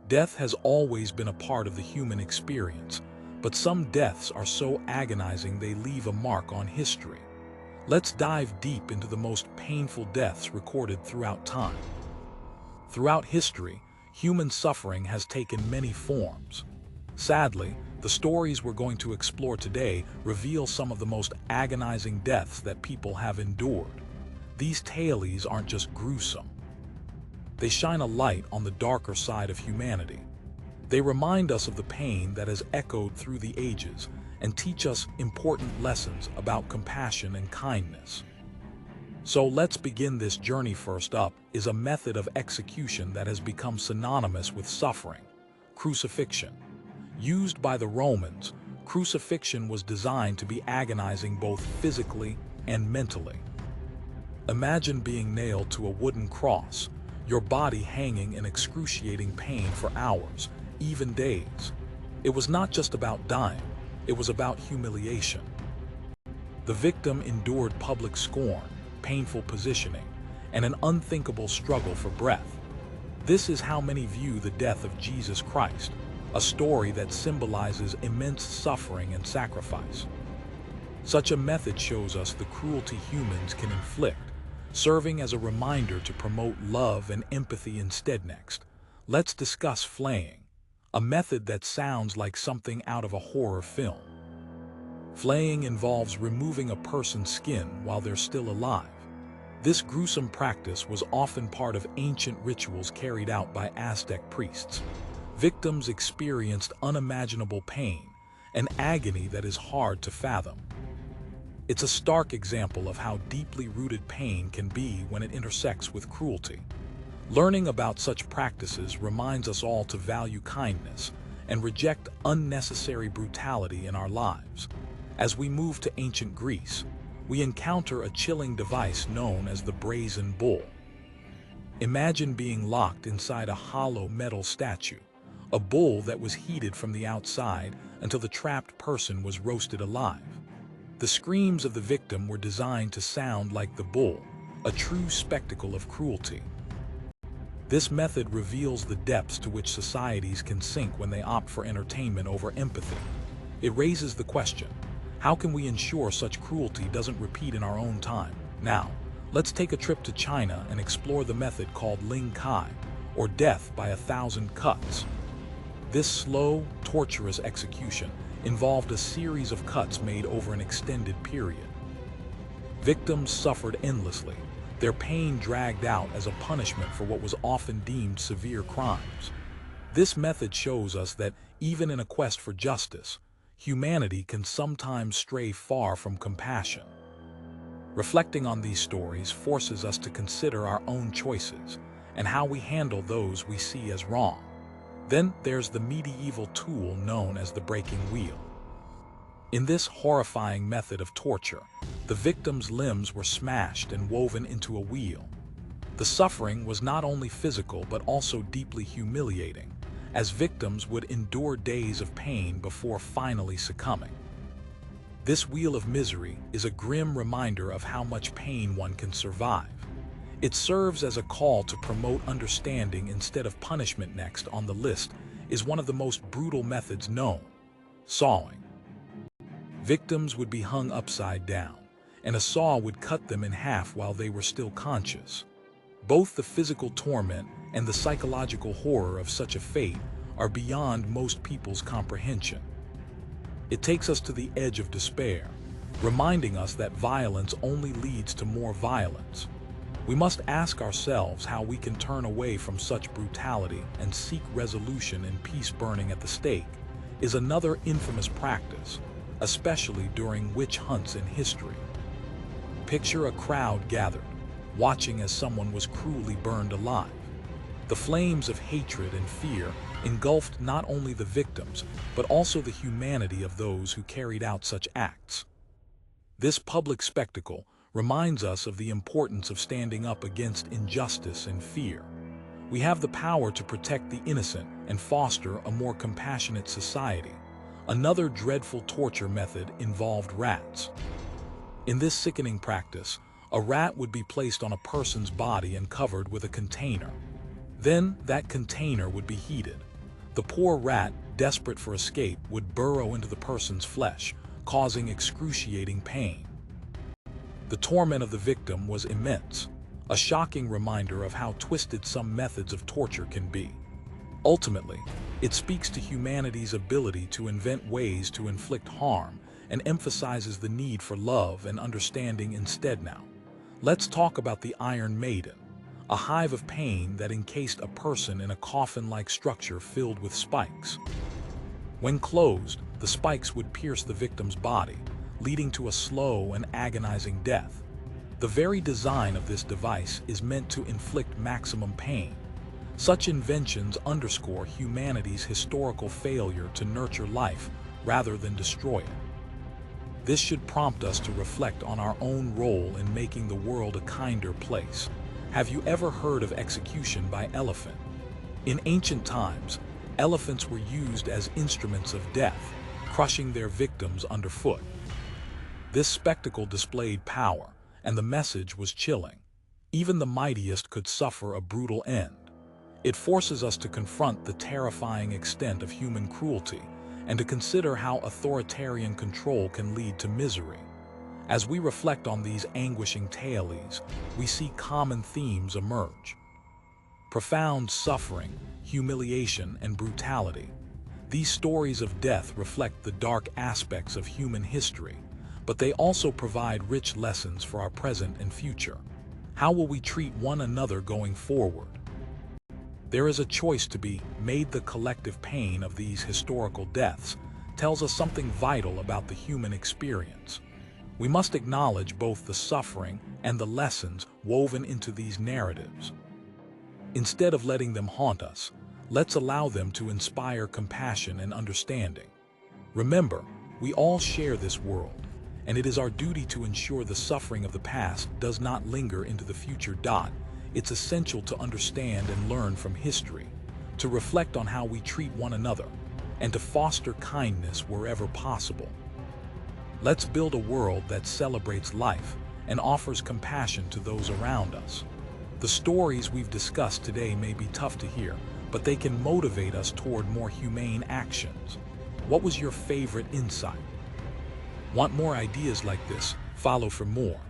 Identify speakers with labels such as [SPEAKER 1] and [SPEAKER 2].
[SPEAKER 1] Death has always been a part of the human experience, but some deaths are so agonizing they leave a mark on history. Let's dive deep into the most painful deaths recorded throughout time. Throughout history, human suffering has taken many forms. Sadly, the stories we're going to explore today reveal some of the most agonizing deaths that people have endured. These tales aren't just gruesome. They shine a light on the darker side of humanity. They remind us of the pain that has echoed through the ages and teach us important lessons about compassion and kindness. So let's begin this journey. First up is a method of execution that has become synonymous with suffering: crucifixion. Used by the Romans, crucifixion was designed to be agonizing both physically and mentally. Imagine being nailed to a wooden cross, your body hanging in excruciating pain for hours, even days. It was not just about dying, it was about humiliation. The victim endured public scorn, painful positioning, and an unthinkable struggle for breath. This is how many view the death of Jesus Christ, a story that symbolizes immense suffering and sacrifice. Such a method shows us the cruelty humans can inflict, serving as a reminder to promote love and empathy instead. Next, let's discuss flaying, a method that sounds like something out of a horror film. Flaying involves removing a person's skin while they're still alive. This gruesome practice was often part of ancient rituals carried out by Aztec priests. Victims experienced unimaginable pain, an agony that is hard to fathom. It's a stark example of how deeply rooted pain can be when it intersects with cruelty. Learning about such practices reminds us all to value kindness and reject unnecessary brutality in our lives. As we move to ancient Greece, we encounter a chilling device known as the brazen bull. Imagine being locked inside a hollow metal statue, a bull that was heated from the outside until the trapped person was roasted alive. The screams of the victim were designed to sound like the bull, a true spectacle of cruelty. This method reveals the depths to which societies can sink when they opt for entertainment over empathy. It raises the question, how can we ensure such cruelty doesn't repeat in our own time? Now, let's take a trip to China and explore the method called Ling Kai, or death by 1,000 cuts. This slow, torturous execution involved a series of cuts made over an extended period. Victims suffered endlessly, their pain dragged out as a punishment for what was often deemed severe crimes. This method shows us that, even in a quest for justice, humanity can sometimes stray far from compassion. Reflecting on these stories forces us to consider our own choices and how we handle those we see as wrong. Then there's the medieval tool known as the breaking wheel. In this horrifying method of torture, the victim's limbs were smashed and woven into a wheel. The suffering was not only physical but also deeply humiliating, as victims would endure days of pain before finally succumbing. This wheel of misery is a grim reminder of how much pain one can survive. It serves as a call to promote understanding instead of punishment. Next on the list is one of the most brutal methods known: sawing. Victims would be hung upside down, and a saw would cut them in half while they were still conscious. Both the physical torment and the psychological horror of such a fate are beyond most people's comprehension. It takes us to the edge of despair, reminding us that violence only leads to more violence. We must ask ourselves how we can turn away from such brutality and seek resolution in peace. Burning at the stake is another infamous practice, especially during witch hunts in history. Picture a crowd gathered, watching as someone was cruelly burned alive. The flames of hatred and fear engulfed not only the victims, but also the humanity of those who carried out such acts. This public spectacle reminds us of the importance of standing up against injustice and fear. We have the power to protect the innocent and foster a more compassionate society. Another dreadful torture method involved rats. In this sickening practice, a rat would be placed on a person's body and covered with a container. Then, that container would be heated. The poor rat, desperate for escape, would burrow into the person's flesh, causing excruciating pain. The torment of the victim was immense, a shocking reminder of how twisted some methods of torture can be. Ultimately, it speaks to humanity's ability to invent ways to inflict harm and emphasizes the need for love and understanding instead. Now, let's talk about the Iron Maiden, a hive of pain that encased a person in a coffin-like structure filled with spikes. When closed, the spikes would pierce the victim's body, leading to a slow and agonizing death. The very design of this device is meant to inflict maximum pain. Such inventions underscore humanity's historical failure to nurture life rather than destroy it. This should prompt us to reflect on our own role in making the world a kinder place. Have you ever heard of execution by elephant? In ancient times, elephants were used as instruments of death, crushing their victims underfoot. This spectacle displayed power, and the message was chilling. Even the mightiest could suffer a brutal end. It forces us to confront the terrifying extent of human cruelty and to consider how authoritarian control can lead to misery. As we reflect on these anguishing tales, we see common themes emerge. Profound suffering, humiliation, and brutality. These stories of death reflect the dark aspects of human history, but they also provide rich lessons for our present and future. How will we treat one another going forward? There is a choice to be made. The collective pain of these historical deaths tells us something vital about the human experience. We must acknowledge both the suffering and the lessons woven into these narratives. Instead of letting them haunt us, let's allow them to inspire compassion and understanding. Remember, we all share this world, and it is our duty to ensure the suffering of the past does not linger into the future. It's essential to understand and learn from history, to reflect on how we treat one another, and to foster kindness wherever possible. Let's build a world that celebrates life and offers compassion to those around us. The stories we've discussed today may be tough to hear, but they can motivate us toward more humane actions. What was your favorite insight? Want more ideas like this? Follow for more.